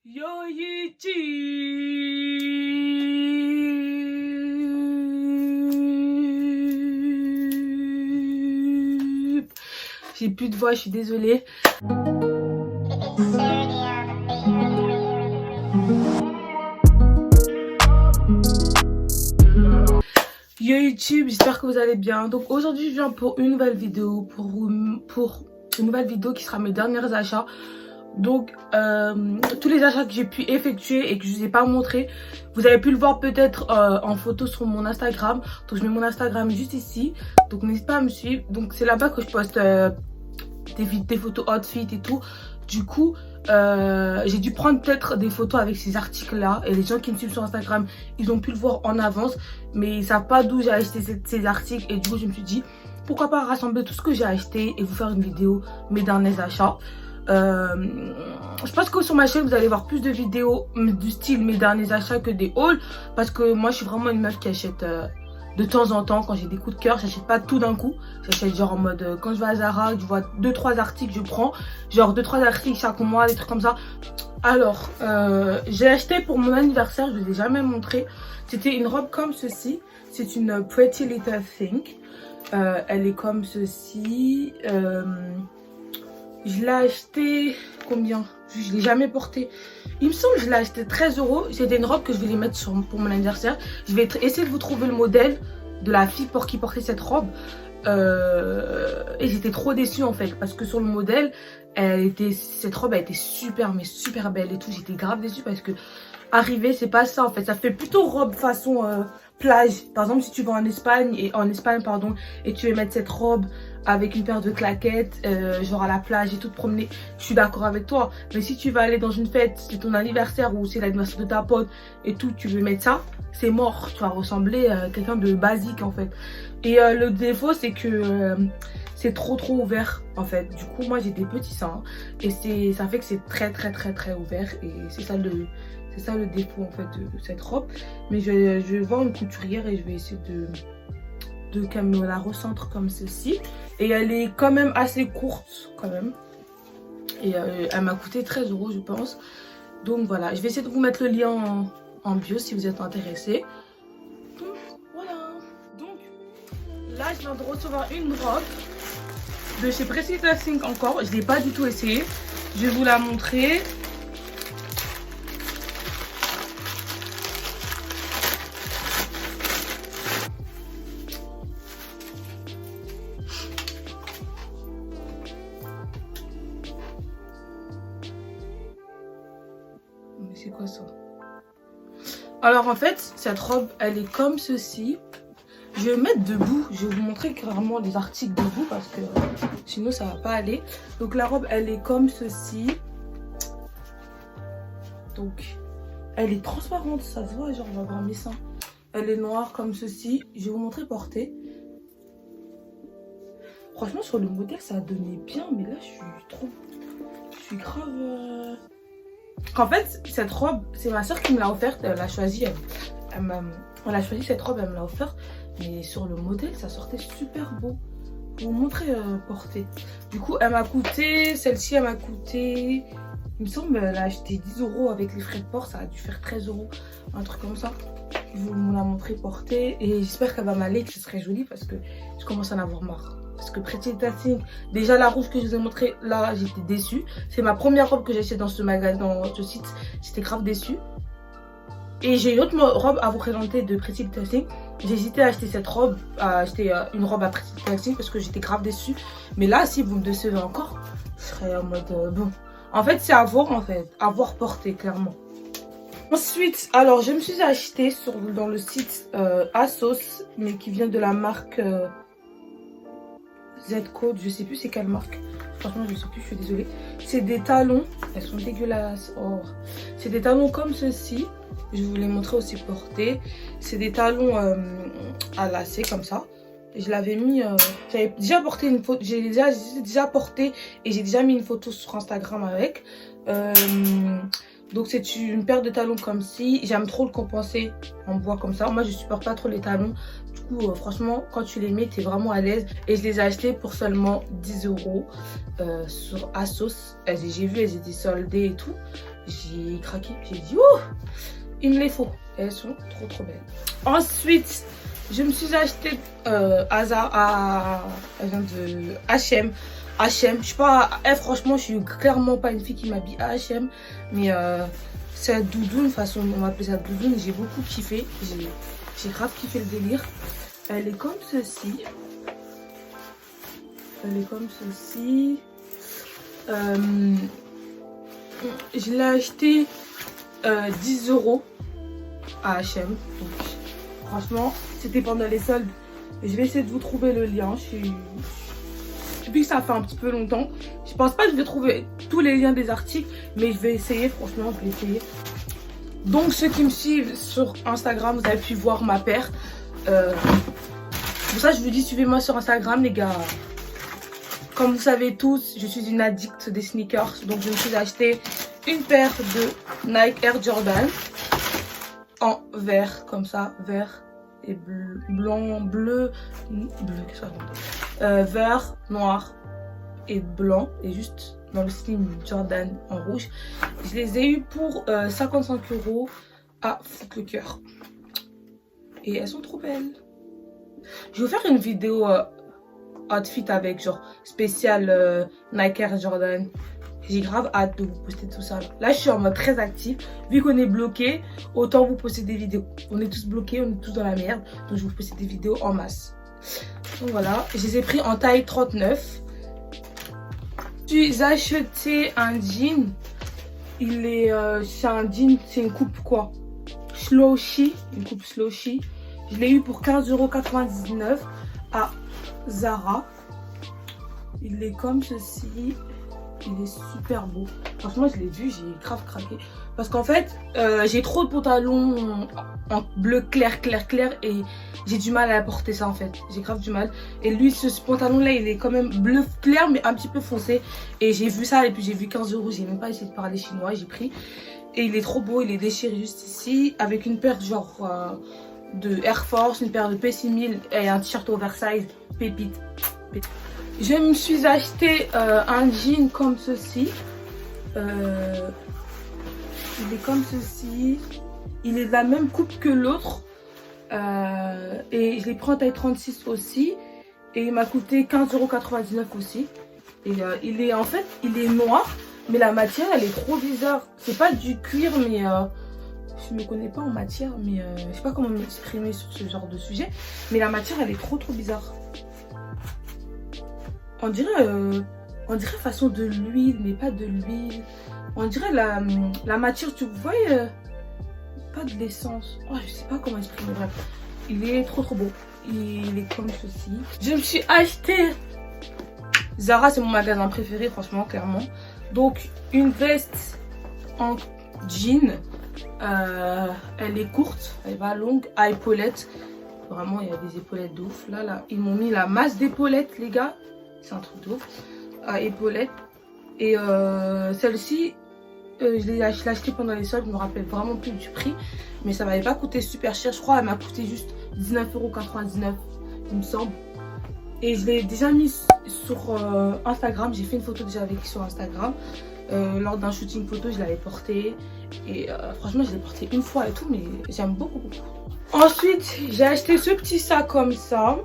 Yo YouTube. J'ai plus de voix, je suis désolée. Yo YouTube, j'espère que vous allez bien. Donc aujourd'hui je viens pour une nouvelle vidéo, pour une nouvelle vidéo qui sera mes derniers achats. Donc tous les achats que j'ai pu effectuer et que je vous ai pas montré, vous avez pu le voir peut-être en photo sur mon Instagram. Donc je mets mon Instagram juste ici, donc n'hésitez pas à me suivre. Donc c'est là-bas que je poste des photos outfit et tout. Du coup j'ai dû prendre peut-être des photos avec ces articles là, et les gens qui me suivent sur Instagram, ils ont pu le voir en avance, mais ils savent pas d'où j'ai acheté ces articles. Et du coup je me suis dit pourquoi pas rassembler tout ce que j'ai acheté et vous faire une vidéo mes derniers achats. Je pense que sur ma chaîne vous allez voir plus de vidéos du style mes derniers achats que des hauls, parce que moi je suis vraiment une meuf qui achète de temps en temps. Quand j'ai des coups de cœur, j'achète pas tout d'un coup, j'achète genre en mode quand je vais à Zara, je vois 2-3 articles, je prends genre 2-3 articles chaque mois, des trucs comme ça. Alors j'ai acheté pour mon anniversaire, je vous ai jamais montré, c'était une robe comme ceci. C'est une Pretty Little Thing, elle est comme ceci. Je l'ai acheté combien? Je l'ai jamais porté. Il me semble que je l'ai acheté 13 €. C'était une robe que je vais les mettre pour mon anniversaire. Je vais essayer de vous trouver le modèle de la fille qui portait cette robe. Et j'étais trop déçue en fait, parce que sur le modèle, cette robe elle était super, mais super belle et tout. J'étais grave déçue parce que arrivée, c'est pas ça en fait. Ça fait plutôt robe façon plage. Par exemple, si tu vas en Espagne et tu veux mettre cette robe avec une paire de claquettes, genre à la plage et tout, te promener, je suis d'accord avec toi. Mais si tu vas aller dans une fête, c'est ton anniversaire ou c'est l'anniversaire de ta pote et tout, tu veux mettre ça, c'est mort. Tu vas ressembler à quelqu'un de basique en fait. Et le défaut, c'est que c'est trop ouvert en fait. Du coup, moi j'ai des petits seins et ça fait que c'est très ouvert, et c'est ça le défaut en fait de cette robe. Mais je vais voir une couturière et je vais essayer qu'elle me la recentre comme ceci. Et elle est quand même assez courte quand même. Et elle m'a coûté 13 € je pense. Donc voilà, je vais essayer de vous mettre le lien en bio si vous êtes intéressés. Donc voilà. Donc là je viens de recevoir une robe de chez Pretty Little Thing encore. Je ne l'ai pas du tout essayé. Je vais vous la montrer. Mais c'est quoi ça? Alors en fait, cette robe, elle est comme ceci. Je vais me mettre debout. Je vais vous montrer clairement les articles debout parce que sinon ça va pas aller. Donc la robe, elle est comme ceci. Donc elle est transparente, ça se voit, genre on va voir mes seins. Elle est noire comme ceci. Je vais vous montrer portée. Franchement sur le modèle ça donnait bien, mais là je suis grave... En fait cette robe, c'est ma soeur qui me l'a offerte. Elle l'a choisie, elle a choisi cette robe, elle me l'a offerte. Mais sur le modèle ça sortait super beau. Je vais vous montrer portée. Du coup elle m'a coûté, celle-ci elle m'a coûté, il me semble elle a acheté 10 € avec les frais de port. Ça a dû faire 13 €, un truc comme ça. Je vais vous la montrer portée et j'espère qu'elle va m'aller, que ce serait joli parce que je commence à en avoir marre. Parce que Pretty Little Thing, déjà la rouge que je vous ai montré là, j'étais déçue. C'est ma première robe que j'ai achetée dans ce magasin, dans ce site. J'étais grave déçue. Et j'ai une autre robe à vous présenter de Pretty Little Thing. J'ai hésité à acheter cette robe, à acheter une robe à Pretty Little Thing parce que j'étais grave déçue. Mais là, si vous me décevez encore, je serais en mode bon. En fait, c'est à voir en fait, à voir porter clairement. Ensuite, alors je me suis acheté dans le site ASOS, mais qui vient de la marque Z-Code, je sais plus c'est quelle marque. Franchement, je sais plus, je suis désolée. C'est des talons, elles sont dégueulasses. Oh. C'est des talons comme ceci. Je vous les montrer aussi portés. C'est des talons à lacets comme ça. Je l'avais mis, j'avais déjà porté une photo, j'ai déjà porté et j'ai déjà mis une photo sur Instagram avec. Donc c'est une paire de talons comme ci. J'aime trop le compenser en bois comme ça. Moi je supporte pas trop les talons. Du coup franchement quand tu les mets t'es vraiment à l'aise. Et je les ai achetés pour seulement 10 € sur ASOS. J'ai vu elles étaient soldées et tout. j'ai craqué. J'ai dit, ouh, il me les faut. Et elles sont trop belles. Ensuite, je me suis acheté elle vient de H&M. H&M, je sais pas, franchement, je suis clairement pas une fille qui m'habille à H&M. Mais c'est doudoune, de toute façon, on m'appelle ça doudoune. J'ai beaucoup kiffé. J'ai grave kiffé le délire. Elle est comme ceci. Elle est comme ceci. Je l'ai acheté 10 € à H&M. Donc, franchement, c'était pendant les soldes. Je vais essayer de vous trouver le lien. Vu que ça fait un petit peu longtemps, je pense pas que je vais trouver tous les liens des articles, mais je vais essayer. Franchement, je vais essayer. Donc, ceux qui me suivent sur Instagram, vous avez pu voir ma paire. Pour ça, je vous dis, suivez-moi sur Instagram, les gars. Comme vous savez tous, je suis une addict des sneakers. Donc, je me suis acheté une paire de Nike Air Jordan en vert, comme ça, vert et bleu, qu'est-ce que ça vert, noir et blanc, et juste dans le style Jordan en rouge. Je les ai eu pour 55 € à Foot Locker. Et elles sont trop belles. Je vais vous faire une vidéo outfit avec genre spécial Nike Air Jordan. J'ai grave hâte de vous poster tout ça. Là, je suis en mode très actif. Vu qu'on est bloqué, autant vous poster des vidéos. On est tous bloqués, on est tous dans la merde. Donc, je vais vous poster des vidéos en masse. Donc, voilà. Je les ai pris en taille 39. J'ai acheté un jean. Il est... c'est un jean, c'est une coupe quoi? Slouchy. Une coupe slouchy. Je l'ai eu pour 15,99 € à Zara. Il est comme ceci. Il est super beau. Franchement, je l'ai vu, j'ai grave craqué. Parce qu'en fait, j'ai trop de pantalons en bleu clair et j'ai du mal à porter ça en fait. J'ai grave du mal. Et lui, ce pantalon là, il est quand même bleu clair mais un petit peu foncé. Et j'ai vu ça et puis j'ai vu 15 €. J'ai même pas essayé de parler chinois, j'ai pris. Et il est trop beau, il est déchiré juste ici. Avec une paire genre de Air Force, une paire de P6000 et un t-shirt oversize. Pépite. Je me suis acheté un jean comme ceci. Il est comme ceci. Il est de la même coupe que l'autre. Et je l'ai pris en taille 36 aussi. Et il m'a coûté 15,99 € aussi. Et il est en fait, il est noir. Mais la matière, elle est trop bizarre. C'est pas du cuir, mais je me connais pas en matière. Mais je sais pas comment m'exprimer sur ce genre de sujet. Mais la matière, elle est trop bizarre. On dirait façon de l'huile, mais pas de l'huile. On dirait la matière, tu vois, pas de l'essence. Oh, je sais pas comment exprimer. Bref, il est trop beau. Il est comme ceci. Je me suis acheté Zara, c'est mon magasin préféré, franchement, clairement. Donc, une veste en jean. Elle est courte, elle va longue, à épaulettes. Vraiment, il y a des épaulettes de ouf. Là, ils m'ont mis la masse d'épaulettes, les gars. C'est un truc de ouf. À épaulettes. Et celle-ci, je l'ai achetée pendant les soldes. Je me rappelle vraiment plus du prix. Mais ça m'avait pas coûté super cher. Je crois qu'elle m'a coûté juste 19,99 €, il me semble. Et je l'ai déjà mis sur Instagram. J'ai fait une photo déjà avec sur Instagram. Lors d'un shooting photo, je l'avais portée. Et franchement, je l'ai portée une fois et tout. Mais j'aime beaucoup. Ensuite, j'ai acheté ce petit sac comme ça.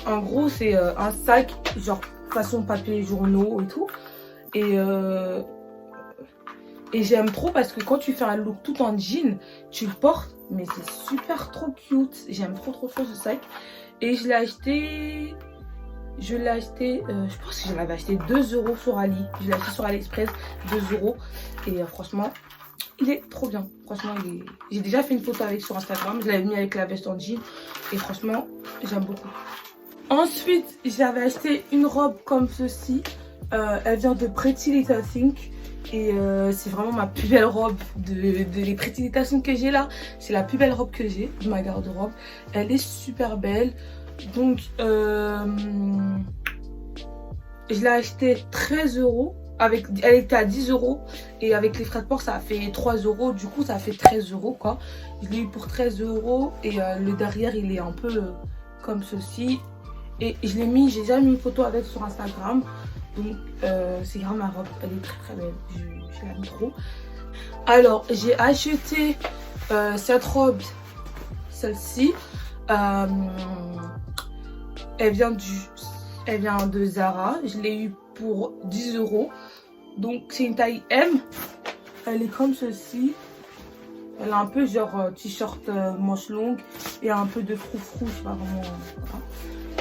En gros, c'est un sac genre façon papier journaux et tout. Et j'aime trop parce que quand tu fais un look tout en jean, tu le portes. Mais c'est super trop cute. J'aime trop ce sac. Et je l'ai acheté... je pense que je l'avais acheté 2 € sur Ali. Je l'ai acheté sur AliExpress, 2 €. Et franchement, il est trop bien. Franchement, j'ai déjà fait une photo avec sur Instagram. Je l'avais mis avec la veste en jean. Et franchement, j'aime beaucoup. Ensuite, j'avais acheté une robe comme ceci. Elle vient de Pretty Little Thing. Et c'est vraiment ma plus belle robe de les Pretty Little Thing que j'ai là. C'est la plus belle robe que j'ai de ma garde-robe. Elle est super belle. Donc, je l'ai acheté 13 €. Elle était à 10 € et avec les frais de port ça a fait 3 €, du coup ça fait 13 € quoi. Je l'ai eu pour 13 € et le derrière il est un peu comme ceci. Et je l'ai mis, j'ai déjà mis une photo avec sur Instagram. Donc c'est grave ma robe, elle est très belle, je l'aime trop. Alors, j'ai acheté cette robe, celle-ci. Elle vient de Zara. Je l'ai eu pour 10 €. Donc, c'est une taille M. Elle est comme ceci. Elle a un peu genre t-shirt manche longue et un peu de froufrou, je sais pas vraiment. Voilà.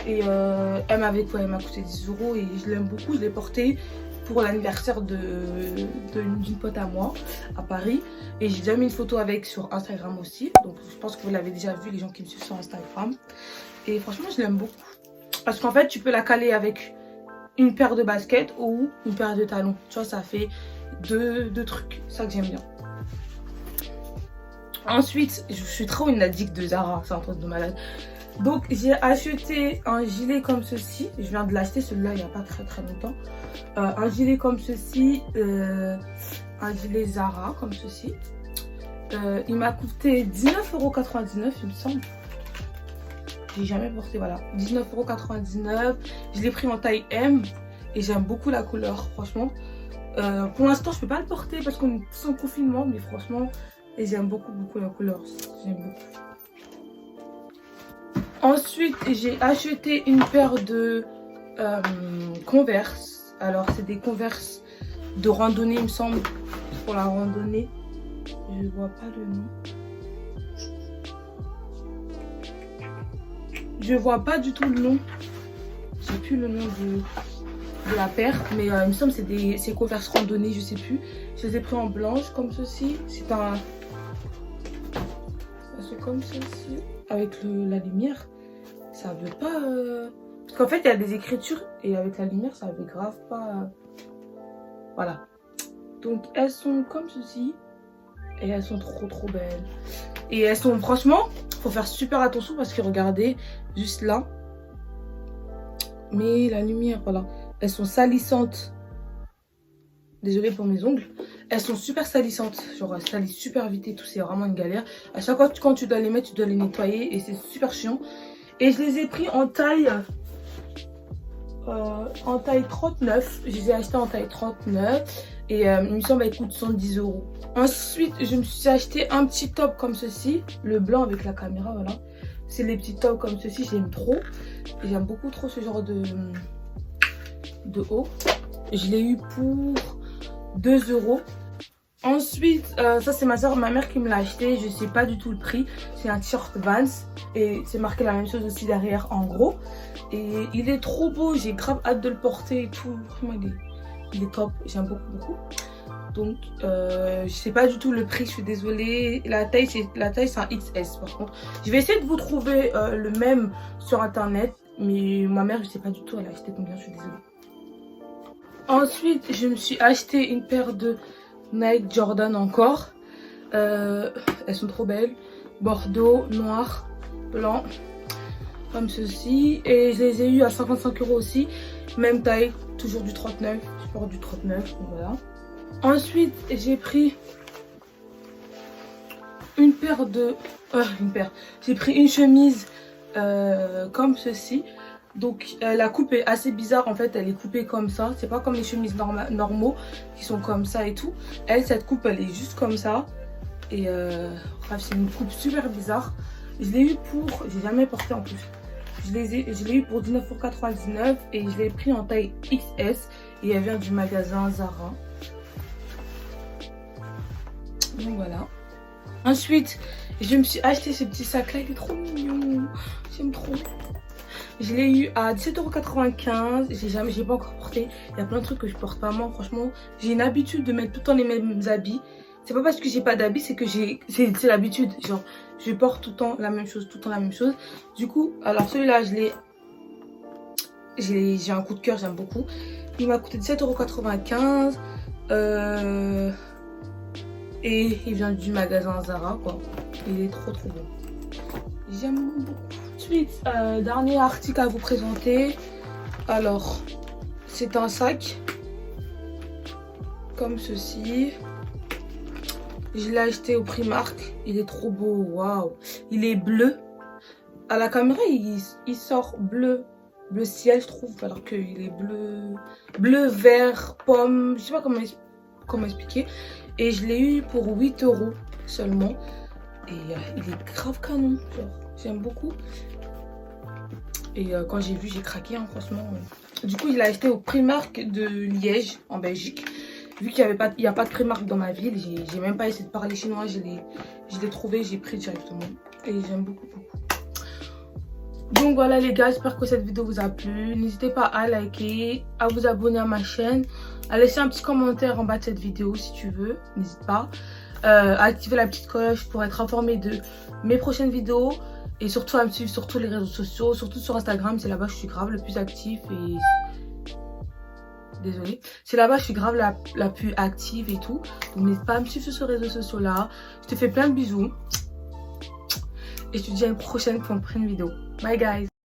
Et elle m'a coûté 10 € et je l'aime beaucoup. Je l'ai portée pour l'anniversaire d'une pote à moi à Paris. Et j'ai déjà mis une photo avec sur Instagram aussi. Donc je pense que vous l'avez déjà vu, les gens qui me suivent sur Instagram. Et franchement, je l'aime beaucoup. Parce qu'en fait, tu peux la caler avec une paire de baskets ou une paire de talons. Tu vois, ça fait deux trucs. C'est ça que j'aime bien. Ensuite, je suis trop une addict de Zara, c'est un truc de malade. Donc j'ai acheté un gilet comme ceci. Je viens de l'acheter, celui-là il n'y a pas très longtemps. Un gilet comme ceci, un gilet Zara comme ceci. Il m'a coûté 19,99 € il me semble. J'ai jamais porté, voilà. 19,99 €. Je l'ai pris en taille M et j'aime beaucoup la couleur, franchement. Pour l'instant, je peux pas le porter parce qu'on est sans confinement, mais franchement... Et j'aime beaucoup la couleur. J'aime beaucoup. Ensuite, j'ai acheté une paire de Converse. Alors, c'est des Converse de randonnée, il me semble. Pour la randonnée. Je vois pas le nom. Je vois pas du tout le nom. J'ai plus le nom de la paire. Mais il me semble que c'est Converse randonnée, je sais plus. Je les ai pris en blanche comme ceci. C'est un... comme ceci, avec la lumière, ça veut pas... Parce qu'en fait, il y a des écritures et avec la lumière, ça veut grave pas... Voilà. Donc, elles sont comme ceci et elles sont trop belles. Et elles sont, franchement, faut faire super attention parce que regardez, juste là. Mais la lumière, voilà. Elles sont salissantes. Désolée pour mes ongles. Elles sont super salissantes. Genre, elles salissent super vite et tout. C'est vraiment une galère. À chaque fois, quand tu dois les mettre, tu dois les nettoyer. Et c'est super chiant. Et je les ai pris en taille 39. Je les ai achetés en taille 39. Et il me semble qu'elles coûtent 110 €. Ensuite, je me suis acheté un petit top comme ceci. Le blanc avec la caméra, voilà. C'est les petits tops comme ceci. J'aime trop. J'aime beaucoup trop ce genre de haut. Je l'ai eu pour 2 €. Ensuite, ça c'est ma mère qui me l'a acheté. Je sais pas du tout le prix. C'est un t-shirt Vans. Et c'est marqué la même chose aussi derrière en gros. Et il est trop beau. J'ai grave hâte de le porter et tout. Vraiment, il est top. J'aime beaucoup. Donc, je sais pas du tout le prix. Je suis désolée. La taille c'est un XS par contre. Je vais essayer de vous trouver le même sur internet. Mais ma mère, je sais pas du tout. Elle a acheté combien. Je suis désolée. Ensuite, je me suis acheté une paire de Nike Jordan encore. Elles sont trop belles. Bordeaux, noir, blanc. Comme ceci. Et je les ai eues à 55 € aussi. Même taille, toujours du 39. Je porte du 39. Donc voilà. Ensuite, j'ai pris une paire de... J'ai pris une chemise comme ceci. Donc la coupe est assez bizarre en fait, elle est coupée comme ça. C'est pas comme les chemises normaux qui sont comme ça et tout. Cette coupe elle est juste comme ça. Et bref, c'est une coupe super bizarre. Je l'ai eu pour... J'ai jamais porté en plus. Je l'ai eu pour 19,99 € et je l'ai pris en taille XS. Et elle vient du magasin Zara. Donc voilà. Ensuite, je me suis acheté ce petit sac là, il est trop mignon. J'aime trop. Je l'ai eu à 17,95 €. J'ai pas encore porté. Il y a plein de trucs que je porte pas moi. Franchement, j'ai une habitude de mettre tout le temps les mêmes habits. C'est pas parce que j'ai pas d'habits, c'est que c'est l'habitude. Genre, je porte tout le temps la même chose, Du coup, alors celui-là, j'ai un coup de cœur, j'aime beaucoup. Il m'a coûté 17,95 €. Et il vient du magasin Zara, quoi. Il est trop bon. J'aime beaucoup. Ensuite, dernier article à vous présenter. Alors, c'est un sac comme ceci. Je l'ai acheté au Primark. Il est trop beau, waouh. Il est bleu. À la caméra, il sort bleu ciel, je trouve, alors qu'il est bleu vert pomme. Je sais pas comment expliquer. Et je l'ai eu pour 8 € seulement. Et il est grave canon, genre, j'aime beaucoup. Et quand j'ai vu, j'ai craqué, hein, franchement. Du coup, il l'a acheté au Primark de Liège, en Belgique. Vu qu'il n'y a pas de Primark dans ma ville, j'ai même pas essayé de parler chinois, je l'ai trouvé, j'ai pris directement. Et j'aime beaucoup, beaucoup. Donc voilà les gars, j'espère que cette vidéo vous a plu. N'hésitez pas à liker, à vous abonner à ma chaîne, à laisser un petit commentaire en bas de cette vidéo si tu veux, n'hésite pas. À activer la petite cloche pour être informé de mes prochaines vidéos. Et surtout à me suivre sur tous les réseaux sociaux, surtout sur Instagram, c'est là-bas que je suis grave le plus active et... Désolée. C'est là-bas que je suis grave la plus active et tout. Donc n'hésite pas à me suivre sur ces réseaux sociaux là. Je te fais plein de bisous. Et je te dis à une prochaine pour une prochaine vidéo. Bye guys.